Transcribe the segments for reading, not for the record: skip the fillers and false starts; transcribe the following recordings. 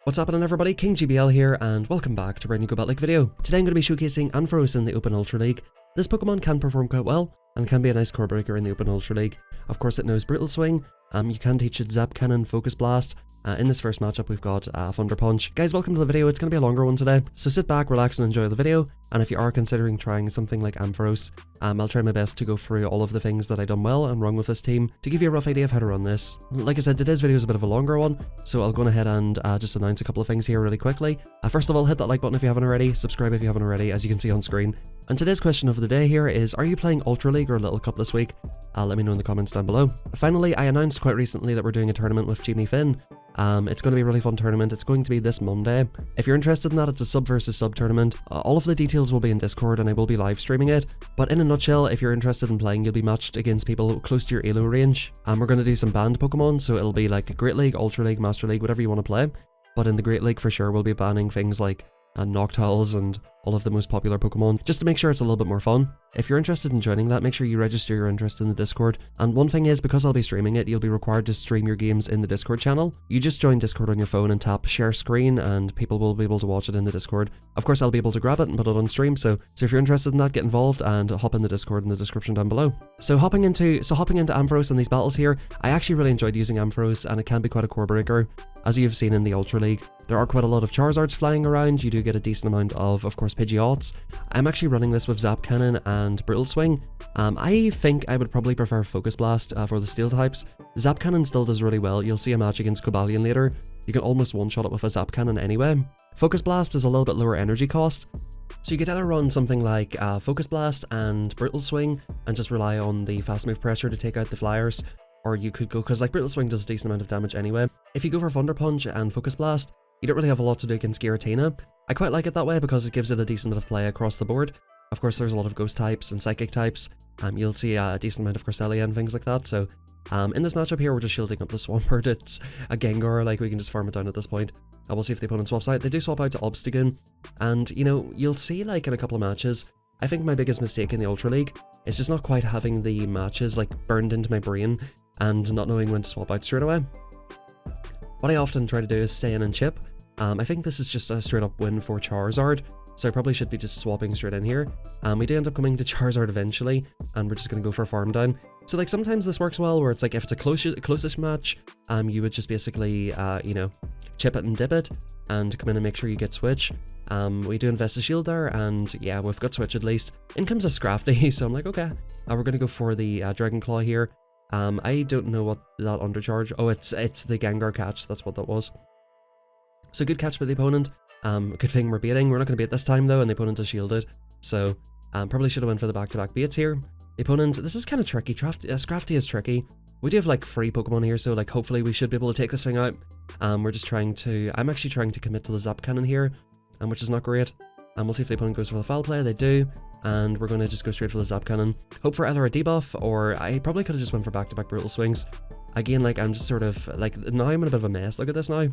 What's happening everybody, King GBL here and welcome back to a brand new Go Bat League video. Today I'm going to be showcasing Ampharos in the Open Ultra League. This Pokemon can perform quite well and can be a nice core breaker in the Open Ultra League. Of course it knows Brutal Swing, you can teach it Zap Cannon, Focus Blast. In this first matchup we've got Thunder Punch. Guys, welcome to the video. It's going to be a longer one today, so sit back, relax and enjoy the video. And if you are considering trying something like Ampharos, I'll try my best to go through all of the things that I done well and wrong with this team to give you a rough idea of how to run this. Like I said, today's video is a bit of a longer one, so I'll go ahead and just announce a couple of things here really quickly. First of all, hit that like button if you haven't already, subscribe if you haven't already, as you can see on screen. And today's question of the day here is, are you playing Ultra League or Little Cup this week? Let me know in the comments down below. Finally, I announced quite recently that we're doing a tournament with Jimmy Finn. It's going to be a really fun tournament. It's going to be this Monday. If you're interested in that, it's a sub versus sub tournament. All of the details will be in Discord and I will be live streaming it. But in a nutshell, if you're interested in playing, you'll be matched against people close to your ELO range. We're going to do some banned Pokemon, so it'll be like Great League, Ultra League, Master League, whatever you want to play. But in the Great League for sure, we'll be banning things like Noctowls and all of the most popular Pokemon, just to make sure it's a little bit more fun. If you're interested in joining that, make sure you register your interest in the Discord. And one thing is, because I'll be streaming it, you'll be required to stream your games in the Discord channel. You just join Discord on your phone and tap share screen and people will be able to watch it in the Discord. Of course, I'll be able to grab it and put it on stream, so if you're interested in that, get involved and hop in the Discord in the description down below. So hopping into Ampharos in these battles here, I actually really enjoyed using Ampharos and it can be quite a core breaker. As you've seen in the Ultra League, there are quite a lot of Charizards flying around. You do get a decent amount of course, Pidgeots. I'm actually running this with Zap Cannon and Brutal Swing. I think I would probably prefer Focus Blast for the Steel types. Zap Cannon still does really well. You'll see a match against Cobalion later. You can almost one-shot it with a Zap Cannon anyway. Focus Blast is a little bit lower energy cost, so you could either run something like Focus Blast and Brutal Swing and just rely on the fast move pressure to take out the flyers. Or you could go, because like Brutal Swing does a decent amount of damage anyway. If you go for Thunder Punch and Focus Blast, you don't really have a lot to do against Giratina. I quite like it that way because it gives it a decent bit of play across the board. Of course, there's a lot of Ghost types and Psychic types. You'll see a decent amount of Cresselia and things like that. So in this matchup here, we're just shielding up the Swampert. It's a Gengar, like we can just farm it down at this point. We'll see if the opponent swaps out. They do swap out to Obstagoon. And, you know, you'll see like in a couple of matches, I think my biggest mistake in the Ultra League is just not quite having the matches like burned into my brain and not knowing when to swap out straight away. What I often try to do is stay in and chip. I think this is just a straight up win for Charizard, so I probably should be just swapping straight in here. We do end up coming to Charizard eventually, and we're just going to go for a farm down. So like sometimes this works well, where it's like if it's a closest match, you would just basically, you know, chip it and dip it, and come in and make sure you get switch. We do invest a shield there, and yeah, we've got switch at least. In comes a Scrafty, so I'm like, okay, we're going to go for the Dragon Claw here. I don't know what that undercharge, oh, it's the Gengar catch, that's what that was. So good catch by the opponent. Good thing we're baiting. We're not going to bait this time though, and the opponent is shielded. So probably should have went for the back-to-back baits here. The opponent, this is kind of tricky. Scrafty is tricky. We do have like 3 Pokemon here, so like hopefully we should be able to take this thing out. We're just trying to, I'm actually trying to commit to the Zap Cannon here, which is not great. We'll see if the opponent goes for the foul play. They do, and we're going to just go straight for the Zap Cannon. Hope for either a debuff, or I probably could have just went for back-to-back Brutal Swings. Again, like I'm just sort of like, now I'm in a bit of a mess. Look at this now.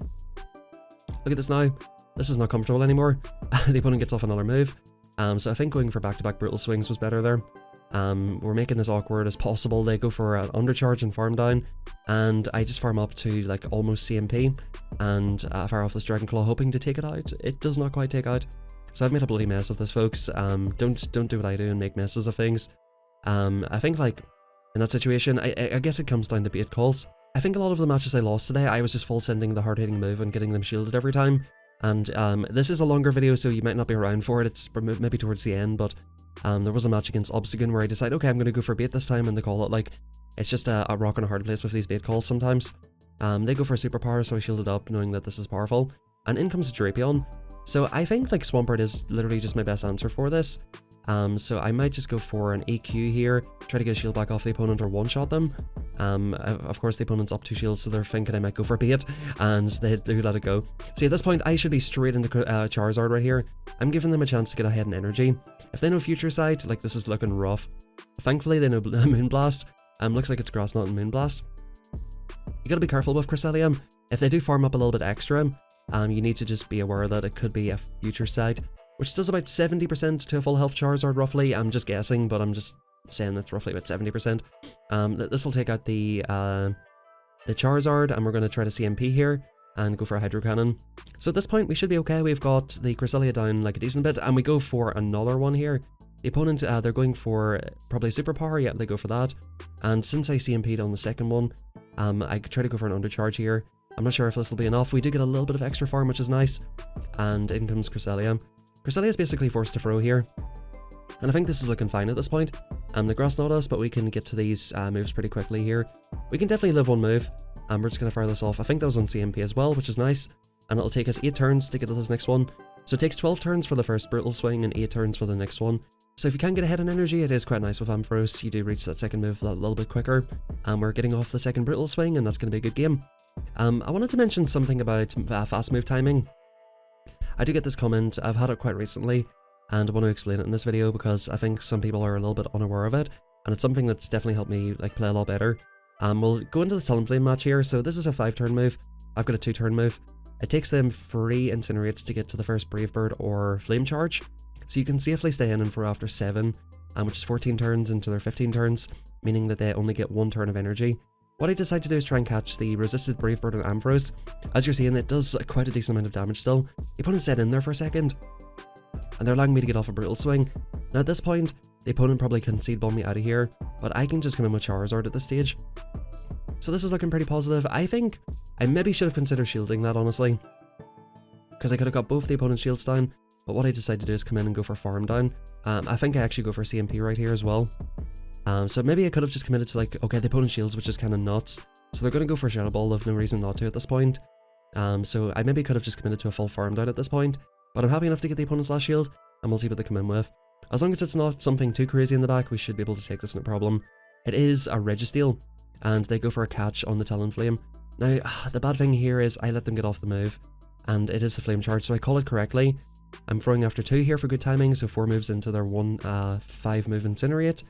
Look at this now. This is not comfortable anymore. The opponent gets off another move. So I think going for back-to-back Brutal Swings was better there. We're making this awkward as possible. They go for an undercharge and farm down, and I just farm up to like almost CMP and fire off this Dragon Claw hoping to take it out. It does not quite take out. So I've made a bloody mess of this, folks. Don't do what I do and make messes of things. I think like in that situation, I guess it comes down to bait calls. I think a lot of the matches I lost today, I was just full sending the hard-hitting move and getting them shielded every time. And this is a longer video, so you might not be around for it. It's maybe towards the end, but there was a match against Obstagoon where I decided, okay, I'm going to go for bait this time, and they call it like, it's just a rock and a hard place with these bait calls sometimes. They go for superpower, so I shielded up knowing that this is powerful. And in comes a Drapion. So I think like Swampert is literally just my best answer for this. So I might just go for an EQ here, try to get a shield back off the opponent or one-shot them. Of course the opponent's up 2 shields, so they're thinking I might go for bait, and they do let it go. See, at this point I should be straight into Charizard right here. I'm giving them a chance to get ahead in energy. If they know Future Sight, like this is looking rough. Thankfully they know Moonblast. Looks like it's Grass Knot and Moonblast. You gotta be careful with Cresselia. If they do farm up a little bit extra, you need to just be aware that it could be a Future Sight, which does about 70% to a full health Charizard roughly. I'm just guessing, but I'm just saying it's roughly about 70%. This will take out the Charizard, and we're going to try to CMP here. and go for a Hydro Cannon. So at this point we should be okay. We've got the Cresselia down like a decent bit, and we go for another one here. The opponent, they're going for probably Superpower. Yeah, they go for that. And since I CMP'd on the second one, I try to go for an Undercharge here. I'm not sure if this will be enough. We do get a little bit of extra farm, which is nice. And in comes Cresselia. Cresselia is basically forced to throw here. And I think this is looking fine at this point. The grass not us, but we can get to these moves pretty quickly here. We can definitely live one move. And we're just going to fire this off. I think that was on CMP as well, which is nice. And it'll take us 8 turns to get to this next one. So it takes 12 turns for the first Brutal Swing and 8 turns for the next one. So if you can get ahead on energy, it is quite nice with Ampharos. You do reach that second move a little bit quicker. We're getting off the second Brutal Swing, and that's going to be a good game. I wanted to mention something about fast move timing. I do get this comment. I've had it quite recently, and I want to explain it in this video because I think some people are a little bit unaware of it, and it's something that's definitely helped me like play a lot better. We'll go into the Talonflame match here. So this is a 5-turn move. I've got a 2-turn move. It takes them 3 Incinerates to get to the first Brave Bird or Flame Charge. So you can safely stay in and throw after 7, which is 14 turns into their 15 turns, meaning that they only get 1 turn of energy. What I decide to do is try and catch the resisted Brave Bird and Ampharos. As you're seeing, it does quite a decent amount of damage still. The opponent's dead in there for a second, and they're allowing me to get off a Brutal Swing. Now at this point, the opponent probably can Seed Bomb me out of here, but I can just come in with Charizard at this stage. So this is looking pretty positive. I think I maybe should have considered shielding that, honestly, because I could have got both the opponent's shields down, but what I decided to do is come in and go for farm down. I think I actually go for CMP right here as well. So maybe I could have just committed to like, okay, the opponent's shields, which is kind of nuts. So they're going to go for Shadow Ball, they've no reason not to at this point. So I maybe could have just committed to a full farm down at this point, but I'm happy enough to get the opponent's last shield, and we'll see what they come in with. As long as it's not something too crazy in the back, we should be able to take this no problem. It is a Registeel, and they go for a catch on the Talonflame. Now, the bad thing here is I let them get off the move, and it is the Flame Charge, so I call it correctly. I'm throwing after 2 here for good timing, so 4 moves into their 5 move Incinerate,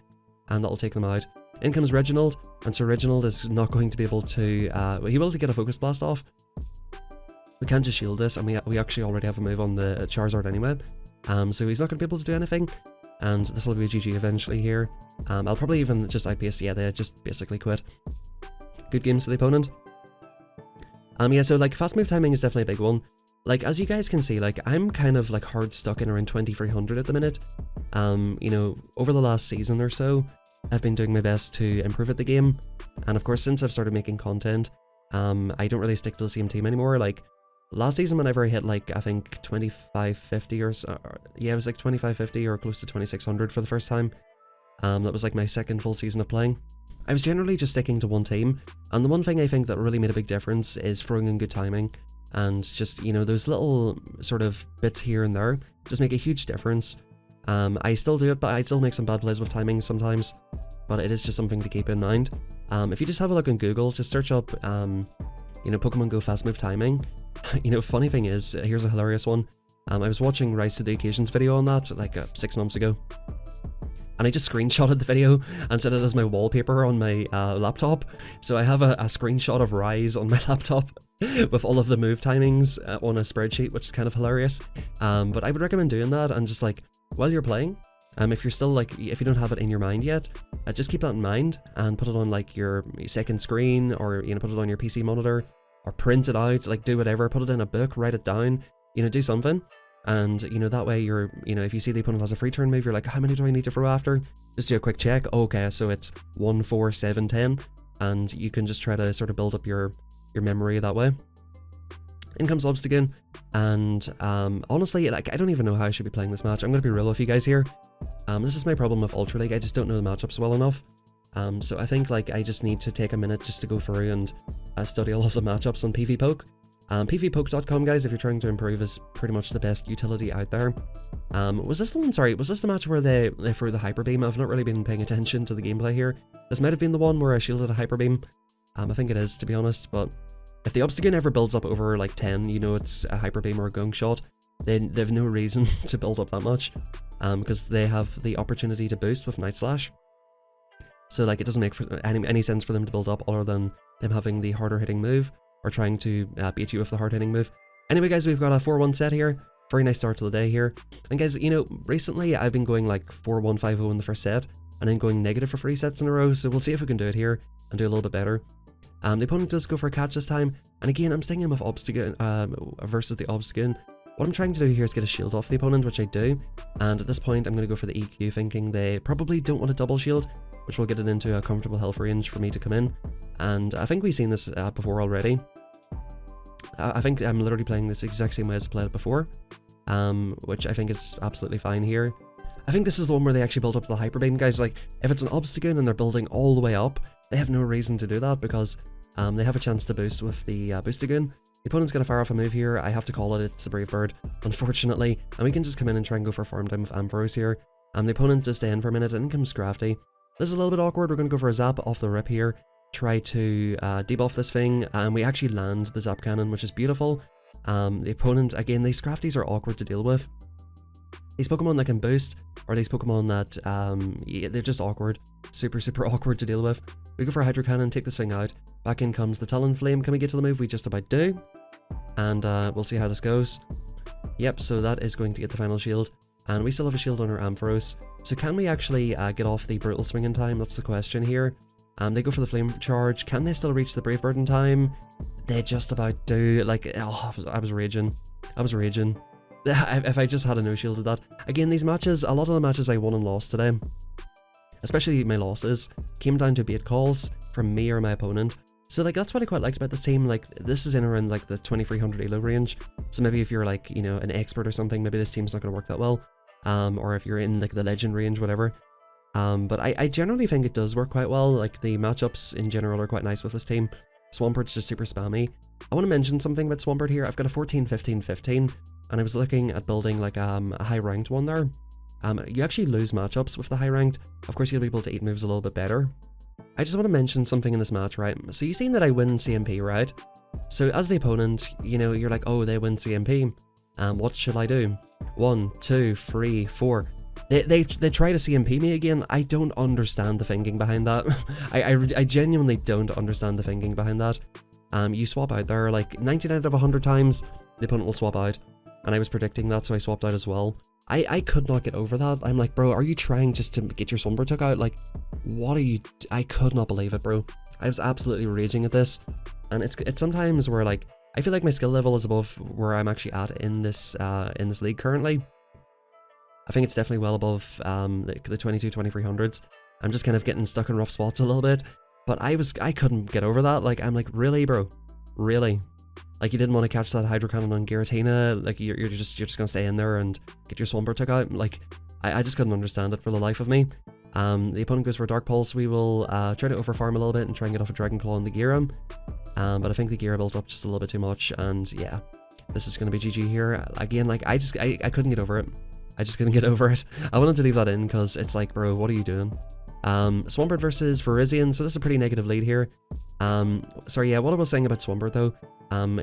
and that'll take them out. In comes Reginald, and so Reginald is not going to be able to, he will get a Focus Blast off. We can't just shield this, and we actually already have a move on the Charizard anyway, so he's not going to be able to do anything, and this will be a GG eventually here. I'll probably even just outpace, yeah, they just basically quit. Good games to the opponent. Yeah, so like fast move timing is definitely a big one. Like, as you guys can see, like, I'm kind of like hard stuck in around 2300 at the minute. You know, over the last season or so, I've been doing my best to improve at the game. And of course, since I've started making content, I don't really stick to the same team anymore. Like, last season, whenever I hit like, I think 2550 or so, yeah, it was like 2550 or close to 2600 for the first time. That was like my second full season of playing. I was generally just sticking to one team, and the one thing I think that really made a big difference is throwing in good timing, and just, you know, those little sort of bits here and there just make a huge difference. I still do it, but I still make some bad plays with timing sometimes, but it is just something to keep in mind. If you just have a look on Google, just search up, you know, Pokemon Go fast move timing. You know, funny thing is, here's a hilarious one. I was watching Rise to the Occasion's video on that like 6 months ago, and I just screenshotted the video and set it as my wallpaper on my laptop. So I have a screenshot of Rise on my laptop with all of the move timings on a spreadsheet, which is kind of hilarious. But I would recommend doing that, and just like, while you're playing, if you're still like, if you don't have it in your mind yet, just keep that in mind and put it on like your second screen, or, you know, put it on your PC monitor, or print it out, like do whatever, put it in a book, write it down, you know, do something. And, you know, that way you're, you know, if you see the opponent has a free turn move, you're like, how many do I need to throw after? Just do a quick check. Okay, so it's 1, 4, 7, 10. And you can just try to sort of build up your memory that way. In comes Obstagoon. And honestly, like, I don't even know how I should be playing this match. I'm going to be real with you guys here. This is my problem with Ultra League. I just don't know the matchups well enough. So I think, like, I just need to take a minute just to go through and study all of the matchups on PvPoke. PvPoke.com, guys, if you're trying to improve, is pretty much the best utility out there. Was this the one? Sorry, was this the match where they threw the Hyper Beam? I've not really been paying attention to the gameplay here. This might have been the one where I shielded a Hyper Beam. I think it is, to be honest, but if the Obstagoon ever builds up over like 10, you know it's a Hyper Beam or a Gunk Shot, then they've no reason to build up that much, because they have the opportunity to boost with Night Slash. So like, it doesn't make any sense for them to build up other than them having the harder hitting move, or trying to beat you with the hard hitting move. Anyway, guys, we've got a 4-1 set here. Very nice start to the day here. And guys, you know, recently I've been going like 4-1-5-0 in the first set, and then going negative for 3 sets in a row, so we'll see if we can do it here and do a little bit better. The opponent does go for a catch this time, and again, I'm sticking him with Obstagoon versus the Obstagoon. What I'm trying to do here is get a shield off the opponent, which I do, and at this point I'm going to go for the EQ, thinking they probably don't want a double shield, which will get it into a comfortable health range for me to come in, and I think we've seen this before already. I think I'm literally playing this exact same way as I played it before, which I think is absolutely fine here. I think this is the one where they actually build up the Hyper Beam, guys. Like, if it's an Obstagoon and they're building all the way up, they have no reason to do that, because they have a chance to boost with the Boostagoon. The opponent's going to fire off a move here. I have to call it, it's a Brave Bird, unfortunately, and we can just come in and try and go for farm time with Ampharos here. The opponent does stay in for a minute, and in comes Scrafty. This is a little bit awkward. We're going to go for a Zap off the rip here, try to debuff this thing, and we actually land the Zap Cannon, which is beautiful. The opponent, again, these Scrafties are awkward to deal with. These Pokemon that can boost, or these Pokemon that, yeah, they're just awkward. Super awkward to deal with. We go for a Hydro Cannon, take this thing out. Back in comes the Talonflame. Can we get to the move? We just about do. And we'll see how this goes. Yep, so that is going to get the final shield. And we still have a shield on our Ampharos. So can we actually get off the Brutal Swing in time? That's the question here. They go for the Flame Charge. Can they still reach the Brave Bird in time? They just about do. Like, oh, I was raging. I was raging. If I just had a no shield of that. Again, these matches, a lot of the matches I won and lost today, especially my losses, came down to bait calls from me or my opponent. So like, that's what I quite liked about this team. Like, this is in around like the 2300 elo range, so maybe if you're like, you know, an expert or something, maybe this team's not going to work that well, or if you're in like the legend range, whatever. But I generally think it does work quite well. Like, the matchups in general are quite nice with this team. Swampert's just super spammy. I want to mention something about Swampert here. I've got a 14-15-15, and I was looking at building like a high ranked one there. You actually lose matchups with the high ranked. Of course, you'll be able to eat moves a little bit better. I just want to mention something in this match, right? So you've seen that I win CMP, right? So as the opponent, you know, you're like, oh, they win CMP. What should I do? 1, 2, 3, 4. They try to CMP me again. I don't understand the thinking behind that. I genuinely don't understand the thinking behind that. You swap out there, like 99 out of 100 times, the opponent will swap out. And I was predicting that, so I swapped out as well. I could not get over that. I'm like, bro, are you trying just to get your Swampert took out? Like, what are you... I could not believe it, bro. I was absolutely raging at this. And it's sometimes where, like, I feel like my skill level is above where I'm actually at in this league currently. I think it's definitely well above the 22-2300s. I'm just kind of getting stuck in rough spots a little bit. But I couldn't get over that. Like, I'm like, really, bro? Really? Like, you didn't want to catch that Hydro Cannon on Giratina? Like, you're just gonna stay in there and get your Swampert took out? Like, I just couldn't understand it for the life of me. The opponent goes for a Dark Pulse. We will try to overfarm a little bit and try and get off a Dragon Claw on the Gira. But I think the Gira built up just a little bit too much, and yeah, this is gonna be GG here. Again, like, I couldn't get over it. I just couldn't get over it. I wanted to leave that in because it's like, bro, what are you doing? Swampert versus Virizion, so this is a pretty negative lead here. Sorry, yeah, what I was saying about Swampert though,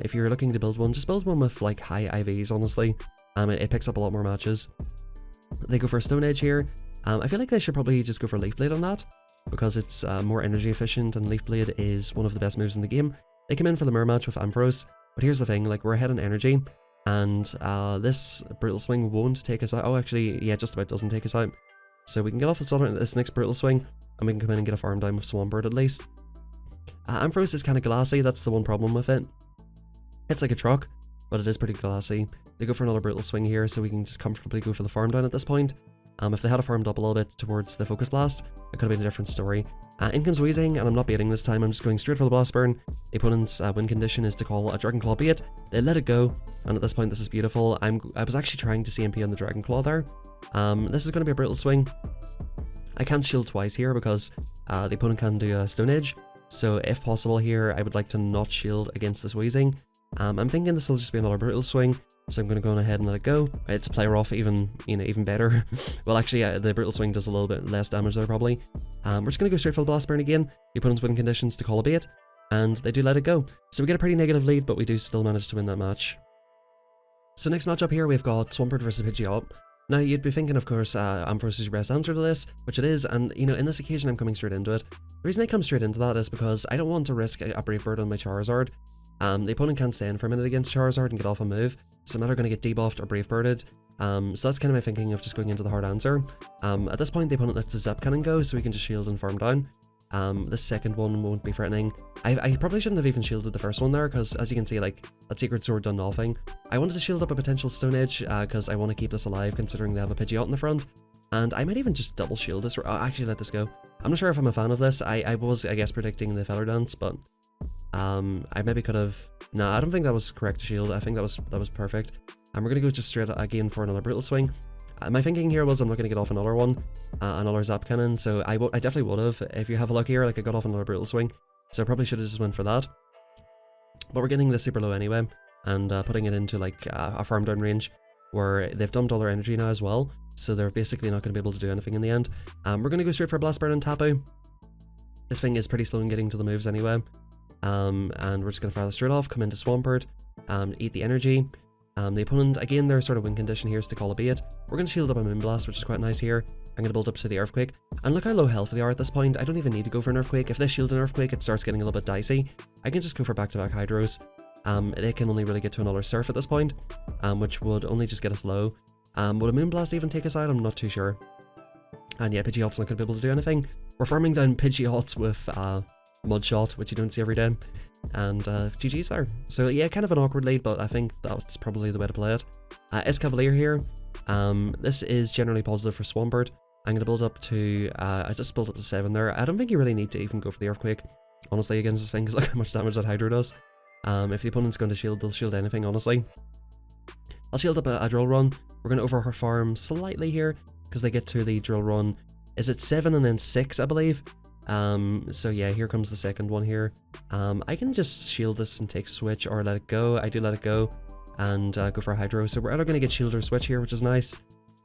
if you're looking to build one, just build one with like high IVs, honestly. It picks up a lot more matches. They go for a Stone Edge here. I feel like they should probably just go for Leaf Blade on that, because it's more energy efficient, and Leaf Blade is one of the best moves in the game. They come in for the mirror match with Ampharos, but here's the thing, like, we're ahead on energy, and this Brutal Swing won't take us out. Oh, actually, yeah, just about doesn't take us out. So we can get off this next Brutal Swing, and we can come in and get a farm down with Swampert at least. Ampharos is kind of glassy, that's the one problem with it. It's like a truck, but it is pretty glassy. They go for another Brutal Swing here, so we can just comfortably go for the farm down at this point. If they had farmed up a little bit towards the Focus Blast, it could have been a different story. In comes Weezing, and I'm not baiting this time, I'm just going straight for the Blast Burn. The opponent's win condition is to call a Dragon Claw bait. They let it go, and at this point this is beautiful. I was actually trying to CMP on the Dragon Claw there. This is going to be a Brutal Swing. I can't shield twice here because the opponent can do a Stone Edge, so if possible here, I would like to not shield against this Weezing. I'm thinking this will just be another Brutal Swing, so I'm going to go on ahead and let it go. It's a player off even better. Well, actually, the Brutal Swing does a little bit less damage there, probably. We're just going to go straight for the Blast Burn again. The opponent's win conditions to call a bait, and they do let it go. So we get a pretty negative lead, but we do still manage to win that match. So next match up here, we've got Swampert versus Pidgeot. Now, you'd be thinking, of course, Ampharos is your best answer to this, which it is, and, you know, in this occasion, I'm coming straight into it. The reason I come straight into that is because I don't want to risk a Brave Bird on my Charizard. The opponent can't stay in for a minute against Charizard and get off a move, so I'm either going to get debuffed or brave birded. So that's kind of my thinking of just going into the hard answer. At this point the opponent lets the Zap Cannon go, so we can just shield and farm down. The second one won't be threatening. I probably shouldn't have even shielded the first one there, because as you can see, like, that Secret Sword done nothing. I wanted to shield up a potential Stone Edge, because I want to keep this alive considering they have a Pidgeot in the front. And I might even just double shield this, or actually let this go. I'm not sure if I'm a fan of this. I was, I guess, predicting the Feather Dance, but I maybe could have... Nah, I don't think that was correct to shield. I think that was perfect. And we're going to go just straight again for another Brutal Swing. My thinking here was I'm not going to get off another one, another Zap Cannon, so I definitely would have. If you have a look here, like, I got off another Brutal Swing, so I probably should have just went for that. But we're getting this super low anyway, and putting it into, like, a farm down range, where they've dumped all their energy now as well, so they're basically not going to be able to do anything in the end. We're going to go straight for Blast Burn and Tapu. This thing is pretty slow in getting to the moves anyway, and we're just going to fire this straight off, come into Swampert, eat the energy. The opponent, again, their sort of win condition here is to call a bait. We're going to shield up a Moonblast, which is quite nice here. I'm going to build up to the Earthquake. And look how low health they are at this point. I don't even need to go for an Earthquake. If they shield an Earthquake, it starts getting a little bit dicey. I can just go for back-to-back Hydros. They can only really get to another Surf at this point, which would only just get us low. Would a Moonblast even take us out? I'm not too sure. And yeah, Pidgeot's not going to be able to do anything. We're farming down Pidgeots with Mudshot, which you don't see every day. And GG's there. So yeah, kind of an awkward lead, but I think that's probably the way to play it. Escavalier here. This is generally positive for Swampert. I'm going to build up to, I just built up to 7 there. I don't think you really need to even go for the Earthquake, honestly, against this thing, because look how much damage that Hydro does. If the opponent's going to shield, they'll shield anything, honestly. I'll shield up a Drill Run. We're going to over her farm slightly here, because they get to the Drill Run. Is it 7 and then 6, I believe? So yeah, here comes the second one here. I can just shield this and take Switch, or let it go. I do let it go, and go for a Hydro. So we're either going to get Shield or Switch here, which is nice.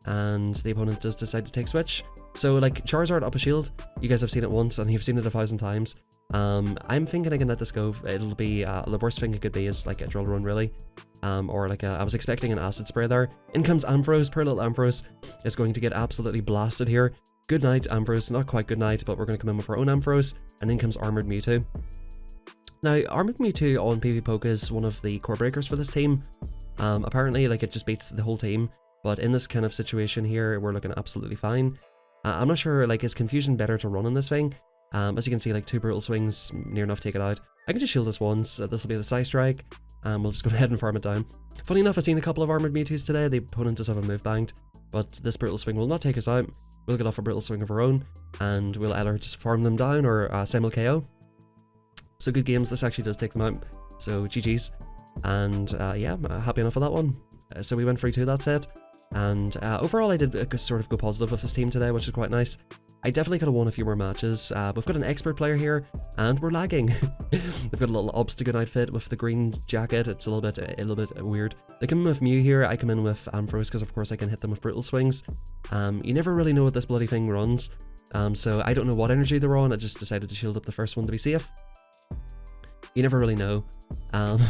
And the opponent does decide to take Switch. So, like, Charizard up a shield, you guys have seen it once, and you've seen it 1,000 times. I'm thinking I can let this go. It'll be, the worst thing it could be is, like, a Drill Run, really. Or like I was expecting an Acid Spray there. In comes Ampharos. Poor little Ampharos is going to get absolutely blasted here. Good night, Ampharos. Not quite good night, but we're going to come in with our own Ampharos. And in comes Armored Mewtwo. Now, Armored Mewtwo on PvPoke is one of the core breakers for this team. Apparently, like, it just beats the whole team. But in this kind of situation here, we're looking absolutely fine. I'm not sure, like, is Confusion better to run in this thing? As you can see, like, 2 Brutal Swings, near enough take it out. I can just shield this once. This will be the Psy Strike. We'll just go ahead and farm it down. Funny enough, I've seen a couple of Armored Mewtwo's today. The opponent does have a move banked, but this Brutal Swing will not take us out. We'll get off a Brutal Swing of our own, and we'll either just farm them down or Simul KO. So good games. This actually does take them out. So GG's. And yeah, I'm happy enough with that one. So we went 3-2 that set. And overall, I did sort of go positive with this team today, which is quite nice. I definitely could have won a few more matches. We've got an expert player here, and we're lagging. They've got a little Obstagoon outfit with the green jacket. It's a little bit weird. They come in with Mew here. I come in with Ampharos because, of course, I can hit them with Brutal Swings. You never really know what this bloody thing runs. So I don't know what energy they're on. I just decided to shield up the first one to be safe. You never really know.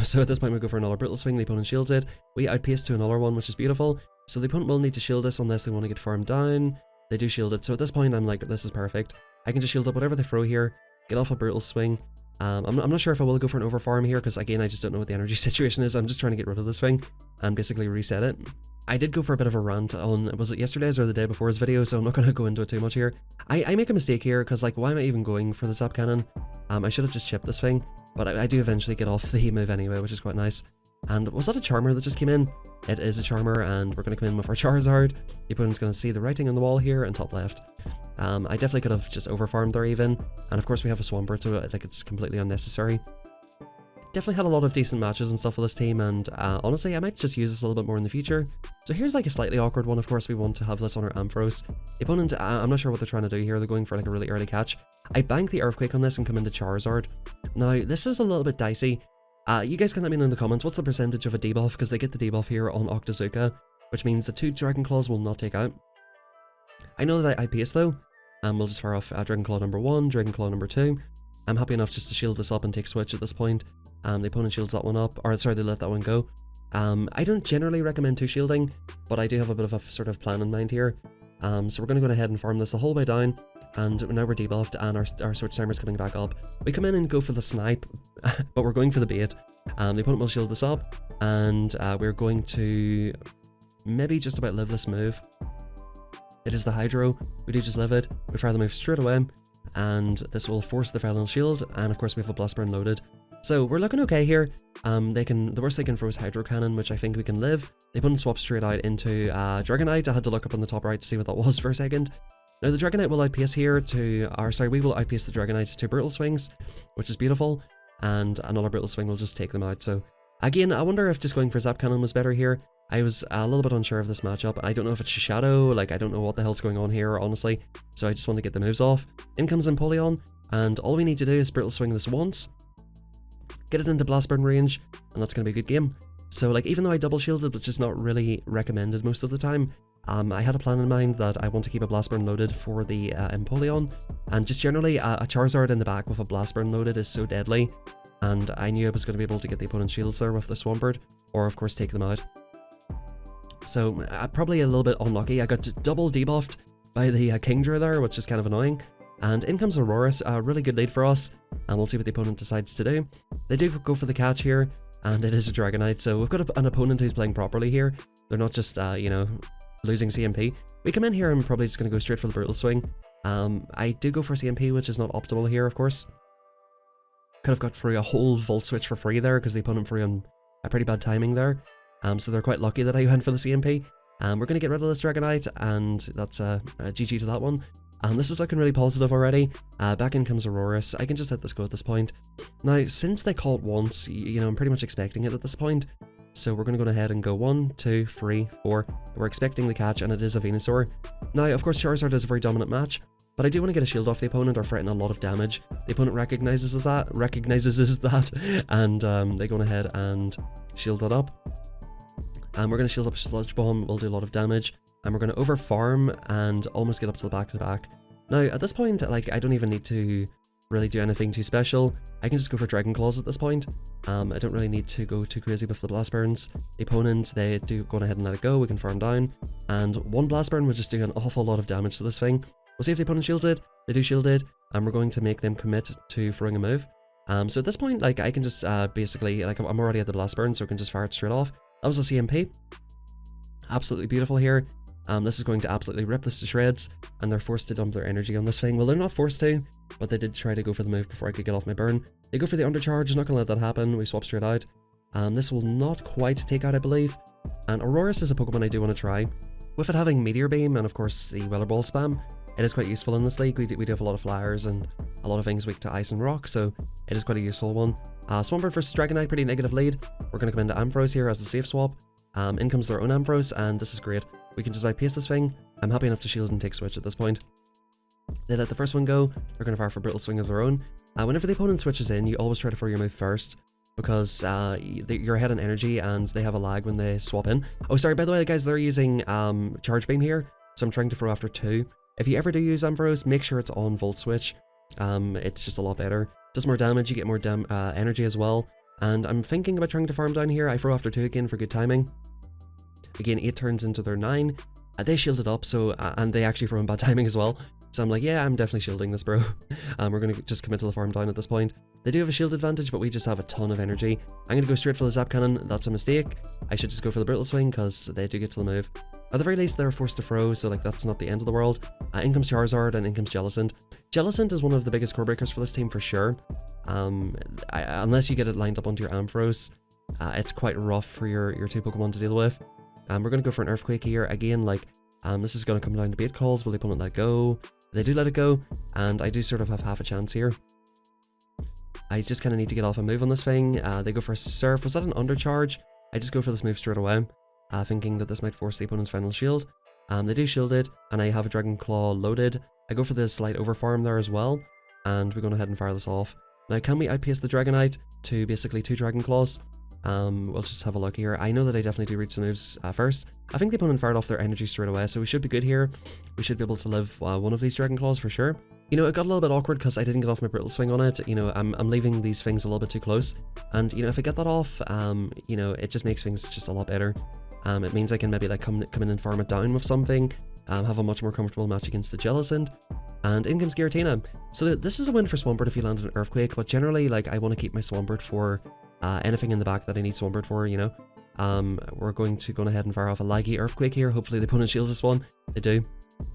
So at this point, we go for another Brutal Swing. The opponent shields it. We outpace to another one, which is beautiful. So the opponent will need to shield this unless they want to get farmed down. They do shield it. So at this point, I'm like, this is perfect. I can just shield up whatever they throw here, get off a Brutal Swing. I'm not sure if I will go for an overfarm here, because again, I just don't know what the energy situation is. I'm just trying to get rid of this thing and basically reset it. I did go for a bit of a rant on, was it yesterday's or the day before's video, so I'm not going to go into it too much here. I make a mistake here, because like, why am I even going for the Zap Cannon? I should have just chipped this thing, but I do eventually get off the move anyway, which is quite nice. And was that a Charmer that just came in? It is a Charmer, and we're going to come in with our Charizard. The opponent's going to see the writing on the wall here in top left. I definitely could have just overfarmed there even, and of course we have a Swampert, so like it's completely unnecessary. Definitely had a lot of decent matches and stuff with this team, and honestly I might just use this a little bit more in the future. So here's like a slightly awkward one. Of course we want to have this on our Ampharos. The opponent, I'm not sure what they're trying to do here. They're going for like a really early catch. I bank the Earthquake on this and come into Charizard. Now this is a little bit dicey. You guys can let me know in the comments what's the percentage of a debuff, because they get the debuff here on Octazooka, which means the 2 Dragon Claws will not take out. I know that I pace though, and we'll just fire off Dragon Claw number 1, Dragon Claw number 2. I'm happy enough just to shield this up and take Switch at this point. The opponent shields that one up, or sorry, they let that one go. I don't generally recommend 2 shielding, but I do have a bit of a sort of plan in mind here. So we're going to go ahead and farm this the whole way down. and now we're debuffed, and our switch timer's coming back up. We come in and go for the snipe, but we're going for the bait. The opponent will shield this up, and we're going to maybe just about live this move. It is the Hydro. We do just live it. We fire the move straight away, and this will force the final shield, and of course we have a Blast Burn loaded. So we're looking okay here. The worst they can throw is Hydro Cannon, which I think we can live. The opponent swaps straight out into Dragonite. I had to look up on the top right to see what that was for a second. Now the Dragonite will outpace here we will outpace the Dragonite to Brutal Swings, which is beautiful, and another Brutal Swing will just take them out. So again, I wonder if just going for Zap Cannon was better here. I was a little bit unsure of this matchup. I don't know if it's a Shadow, like I don't know what the hell's going on here, honestly. So I just want to get the moves off. In comes Empoleon, and all we need to do is Brutal Swing this once, get it into Blast Burn range, and that's going to be a good game. So like, even though I double shielded, which is not really recommended most of the time, I had a plan in mind that I want to keep a Blast Burn loaded for the Empoleon, and just generally a Charizard in the back with a Blast Burn loaded is so deadly, and I knew I was going to be able to get the opponent's shields there with the Swampert, or of course take them out. So probably a little bit unlucky. I got double debuffed by the Kingdra there, which is kind of annoying. And in comes Auroras, a really good lead for us, and we'll see what the opponent decides to do. They do go for the catch here, and it is a Dragonite, so we've got an opponent who's playing properly here. They're not just, you know, losing CMP. We come in here and probably just going to go straight for the Brutal Swing. I do go for CMP, which is not optimal here, of course. Could have got through a whole Volt Switch for free there, because the opponent threw on a pretty bad timing there. So they're quite lucky that I went for the CMP. We're going to get rid of this Dragonite, and that's a GG to that one. This is looking really positive already. Back in comes Auroras. I can just let this go at this point. Now, since they call it once, you know, I'm pretty much expecting it at this point. So we're going to go ahead and go 1, 2, 3, 4. We're expecting the catch, and it is a Venusaur. Now, of course, Charizard is a very dominant match, but I do want to get a shield off the opponent or threaten a lot of damage. The opponent recognizes that, and they go ahead and shield that up. We're going to shield up Sludge Bomb, will do a lot of damage, and we're going to over farm and almost get up to the back-to-back. Now, at this point, like, I don't even need to really do anything too special. I can just go for Dragon Claws at this point. I don't really need to go too crazy with the Blast Burns. The opponent, they do go ahead and let it go, we can farm down, and one Blast Burn would just do an awful lot of damage to this thing. We'll see if the opponent shields it. They do shield it, and we're going to make them commit to throwing a move. So at this point, like, I can just basically, like, I'm already at the Blast Burn, so I can just fire it straight off. That was a CMP. Absolutely beautiful here. This is going to absolutely rip this to shreds, and they're forced to dump their energy on this thing. Well, they're not forced to, but they did try to go for the move before I could get off my burn. They go for the undercharge, not going to let that happen. We swap straight out. This will not quite take out, I believe. And Auroras is a Pokemon I do want to try. With it having Meteor Beam and, of course, the Weather Ball spam, it is quite useful in this league. We do have a lot of flyers and a lot of things weak to ice and rock, so it is quite a useful one. Swampert versus Dragonite, pretty negative lead. We're going to come into Ampharos here as the safe swap. In comes their own Ampharos, and this is great. We can just outpace this thing. I'm happy enough to shield and take switch at this point. They let the first one go. They're going to fire for Brutal Swing of their own. Whenever the opponent switches in, you always try to throw your move first, because you're ahead on energy and they have a lag when they swap in. Oh, sorry, by the way, guys, they're using Charge Beam here, so I'm trying to throw after 2. If you ever do use Ampharos, make sure it's on Volt Switch. It's just a lot better. Does more damage, you get more energy as well. And I'm thinking about trying to farm down here. I throw after 2 again for good timing. Again, 8 turns into their 9. They shielded up, so and they actually throw in bad timing as well. So I'm like, yeah, I'm definitely shielding this, bro. We're going to just commit to the farm down at this point. They do have a shield advantage, but we just have a ton of energy. I'm going to go straight for the Zap Cannon. That's a mistake. I should just go for the Brutal Swing, because they do get to the move. At the very least, they're forced to throw, so like that's not the end of the world. In comes Charizard, and in comes Jellicent. Jellicent is one of the biggest core breakers for this team for sure. Unless you get it lined up onto your Ampharos, it's quite rough for your 2 Pokemon to deal with. We're going to go for an Earthquake here. Again, like, this is going to come down to bait calls. Will the opponent let go? They do let it go, and I do sort of have half a chance here. I just kind of need to get off a move on this thing. They go for a Surf. Was that an undercharge? I just go for this move straight away, thinking that this might force the opponent's final shield. They do shield it, and I have a Dragon Claw loaded. I go for the slight overfarm there as well, and we're going to head and fire this off. Now, can we outpace the Dragonite to basically 2 Dragon Claws? We'll just have a look here. I know that I definitely do reach the moves first. I think the opponent fired off their energy straight away, so we should be good here. We should be able to live one of these Dragon Claws for sure. You know, it got a little bit awkward because I didn't get off my Brutal Swing on it. You know, I'm leaving these things a little bit too close. And, you know, if I get that off, you know, it just makes things just a lot better. It means I can maybe like come in and farm it down with something. Have a much more comfortable match against the Jellicent. and in comes Giratina. So this is a win for Swampert if you land an Earthquake, but generally, like, I want to keep my Swampert for anything in the back that I need Swampert for, you know. We're going to go ahead and fire off a laggy Earthquake here. Hopefully the opponent shields this one. They do.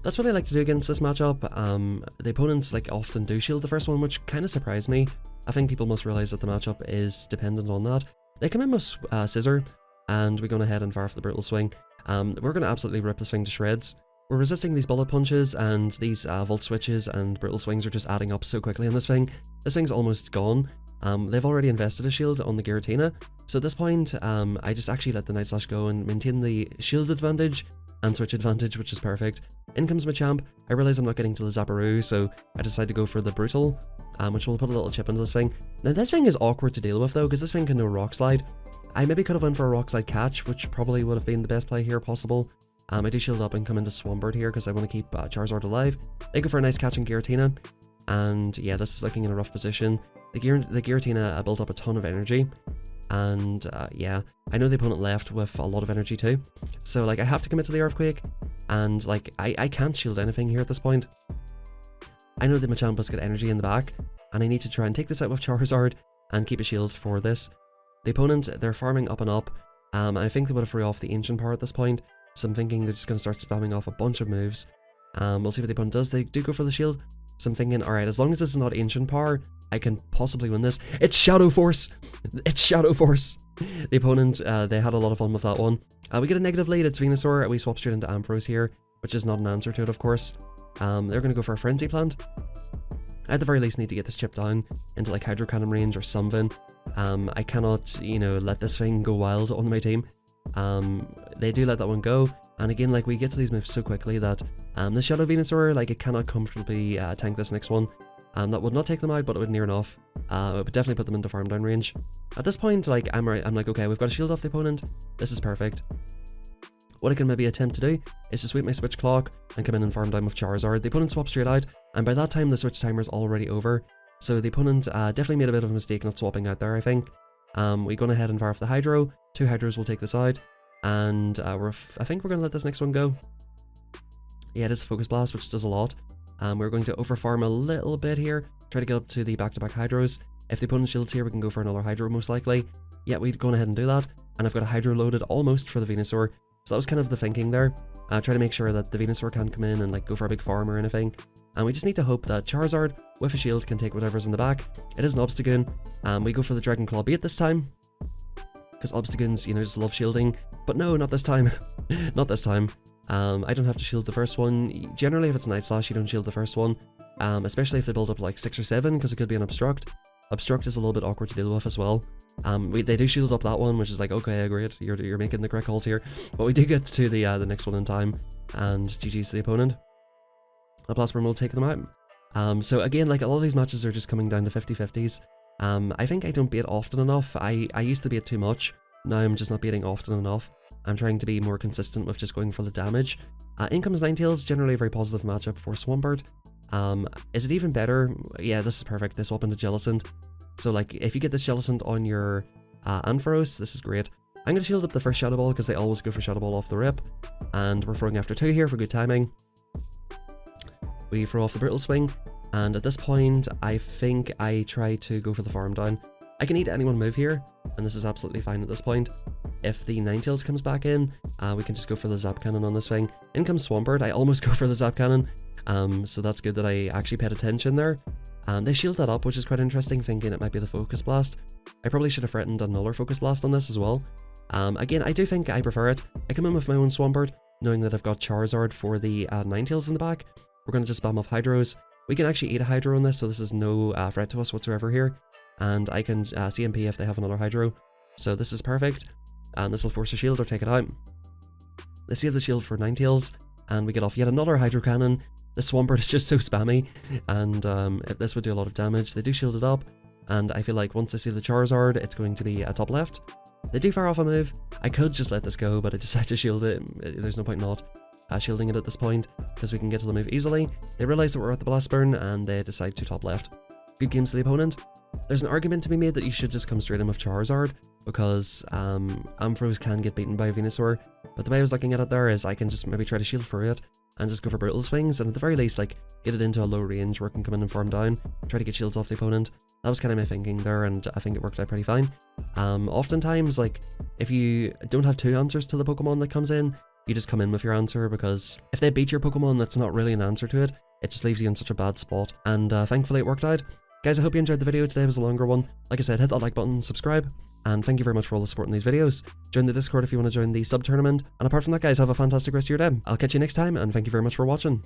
That's what I like to do against this matchup. The opponents like often do shield the first one, which kind of surprised me. I think people must realize that the matchup is dependent on that. They come in with Scissor, and we're going ahead and fire off the Brutal Swing. We're going to absolutely rip this thing to shreds. We're resisting these bullet punches, and these Volt Switches and Brutal Swings are just adding up so quickly on this thing. This thing's almost gone. They've already invested a shield on the Giratina, so at this point, I just actually let the Night Slash go and maintain the shield advantage and switch advantage, which is perfect. In comes Machamp. I realize I'm not getting to the Zapparoo, so I decide to go for the Brutal, which will put a little chip into this thing. Now this thing is awkward to deal with though, because this thing can no Rock Slide. I maybe could have went for a Rock Slide catch, which probably would have been the best play here possible. I do shield up and come into Swampert here because I want to keep Charizard alive. They go for a nice catch on Giratina, and yeah, this is looking in a rough position. The Giratina built up a ton of energy, and yeah, I know the opponent left with a lot of energy too, so like I have to commit to the Earthquake, and like I can't shield anything here at this point. I know the Machamp has got energy in the back, and I need to try and take this out with Charizard and keep a shield for this. The opponent, they're farming up and up. I think they would have free off the Ancient Power at this point, so I'm thinking they're just going to start spamming off a bunch of moves. We'll see what the opponent does. They do go for the shield, so I'm thinking, alright, as long as this is not Ancient Power, I can possibly win this. It's Shadow Force! It's Shadow Force! The opponent, they had a lot of fun with that one. We get a negative lead, it's Venusaur. We swap straight into Ampharos here, which is not an answer to it, of course. They're going to go for a Frenzy Plant. I at the very least need to get this chip down into like Hydro Cannon range or something. I cannot, you know, let this thing go wild on my team. They do let that one go, and again, like, we get to these moves so quickly that the Shadow Venusaur, like, it cannot comfortably tank this next one. That would not take them out, but it would near enough. It would definitely put them into farm down range. At this point, like, I'm like, okay, we've got a shield off the opponent. This is perfect. What I can maybe attempt to do is to sweep my switch clock and come in and farm down with Charizard. The opponent swaps straight out, and by that time the switch timer is already over. So the opponent definitely made a bit of a mistake not swapping out there, I think. We're going ahead and fire off the Hydro. 2 Hydros will take this out, and I think we're going to let this next one go. Yeah, it is a Focus Blast, which does a lot. We're going to overfarm a little bit here, try to get up to the back-to-back Hydros. If the opponent shields here, we can go for another Hydro most likely. Yeah, we'd go ahead and do that, and I've got a Hydro loaded almost for the Venusaur. So that was kind of the thinking there. Try to make sure that the Venusaur can't come in and like go for a big farm or anything. And we just need to hope that Charizard with a shield can take whatever's in the back. It is an Obstagoon. We go for the Dragon Claw Bait this time, because Obstagoons, you know, just love shielding. But no, not this time. Not this time. I don't have to shield the first one. Generally, if it's Night Slash, you don't shield the first one. Especially if they build up like 6 or 7, because it could be an Obstruct. Obstruct is a little bit awkward to deal with as well. They do shield up that one, which is like, okay, great, you're making the correct calls here. But we do get to the next one in time, and GG's to the opponent. A Blastburn will take them out. So again, like, a lot of these matches are just coming down to 50-50s. I think I don't bait often enough. I used to bait too much. Now I'm just not baiting often enough. I'm trying to be more consistent with just going for the damage. In comes Ninetales, generally a very positive matchup for Swampert. Is it even better? Yeah, this is perfect. They swap into Jellicent. So like, if you get this Jellicent on your Ampharos, this is great. I'm going to shield up the first Shadow Ball because they always go for Shadow Ball off the rip. And we're throwing after 2 here for good timing. We throw off the Brutal Swing. And at this point, I think I try to go for the farm down. I can eat any one move here, and this is absolutely fine at this point. If the Ninetales comes back in, we can just go for the Zap Cannon on this thing. In comes Swampert. I almost go for the Zap Cannon. So that's good that I actually paid attention there. They shield that up, which is quite interesting, thinking it might be the Focus Blast. I probably should have threatened another Focus Blast on this as well. Again, I do think I prefer it. I come in with my own Swampert, knowing that I've got Charizard for the Ninetales in the back. We're going to just spam off Hydros. We can actually eat a Hydro on this, so this is no threat to us whatsoever here. And I can CMP if they have another Hydro. So this is perfect. And this will force a shield or take it out. They save the shield for Ninetales, and we get off yet another Hydro Cannon. The Swampert is just so spammy, and this would do a lot of damage. They do shield it up, and I feel like once they see the Charizard, it's going to be a top left. They do fire off a move. I could just let this go, but I decided to shield it. There's no point not shielding it at this point, because we can get to the move easily. They realize that we're at the Blastburn, and they decide to top left. Good games to the opponent. There's an argument to be made that you should just come straight in with Charizard, because Ampharos can get beaten by Venusaur, but the way I was looking at it there is I can just maybe try to shield for it, and just go for brutal swings, and at the very least, like, get it into a low range where it can come in and farm down, try to get shields off the opponent. That was kind of my thinking there, and I think it worked out pretty fine. Oftentimes, like, if you don't have two answers to the Pokemon that comes in, you just come in with your answer, because if they beat your Pokemon, that's not really an answer to it. It just leaves you in such a bad spot, and thankfully it worked out. Guys, I hope you enjoyed the video. Today was a longer one. Like I said, hit that like button, subscribe, and thank you very much for all the support in these videos. Join the Discord if you want to join the sub-tournament, and apart from that, guys, have a fantastic rest of your day. I'll catch you next time, and thank you very much for watching.